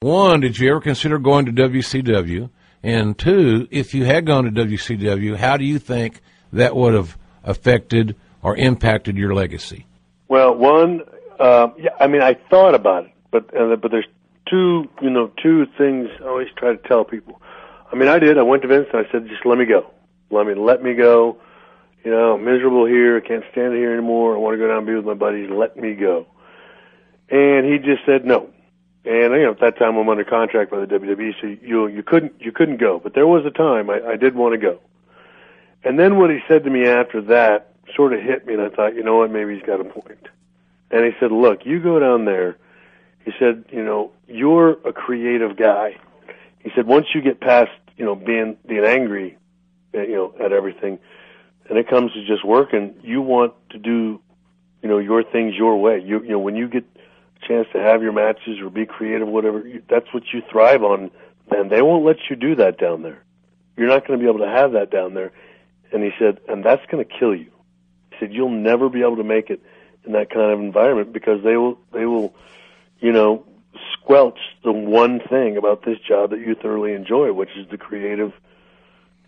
One, did you ever consider going to WCW? And two, if you had gone to WCW, how do you think that would have affected or impacted your legacy? Well, one, I thought about it, but there's two things I always try to tell people. I did. I went to Vince and I said, just let me go. Let me go. I'm miserable here. I can't stand it here anymore. I want to go down and be with my buddies. Let me go. And he just said no. And at that time I'm under contract by the WWE, so you couldn't go. But there was a time I did want to go. And then what he said to me after that sort of hit me, and I thought, you know what, maybe he's got a point. And he said, look, you go down there. He said, you're a creative guy. He said, once you get past, being angry, at everything, and it comes to just working, you want to do, your things your way. When you get a chance to have your matches or be creative, whatever, that's what you thrive on, and they won't let you do that down there. You're not going to be able to have that down there. And he said, and that's going to kill you. He said, you'll never be able to make it in that kind of environment because they will, squelch the one thing about this job that you thoroughly enjoy, which is the creative,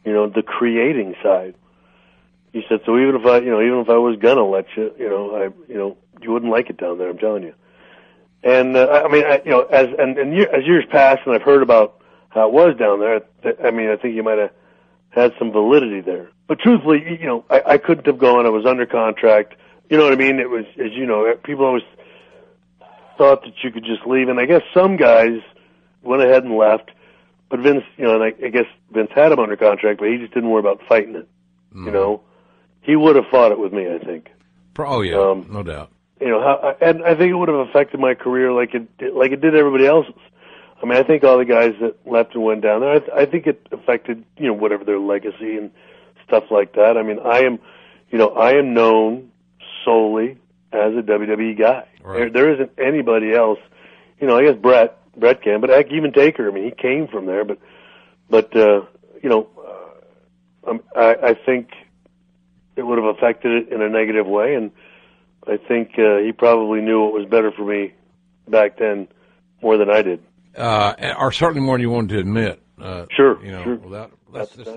the creating side. He said, so even if I was gonna let you, you wouldn't like it down there. I'm telling you. And as years pass, and I've heard about how it was down there, I think you might have had some validity there. But truthfully, I couldn't have gone. I was under contract. You know what I mean? It was, as you know, people always thought that you could just leave, and I guess some guys went ahead and left. But Vince, and I guess Vince had him under contract, but he just didn't worry about fighting it. He would have fought it with me, I think. Oh yeah, no doubt. And I think it would have affected my career like it did everybody else's. I think all the guys that left and went down there, I think it affected, whatever their legacy and stuff like that. I am known solely as a WWE guy. Right. There isn't anybody else. I guess Brett can, but heck, even Taker. He came from there, but I think it would have affected it in a negative way, and I think he probably knew what was better for me back then more than I did. Or certainly more than you wanted to admit. Sure. Well, that's just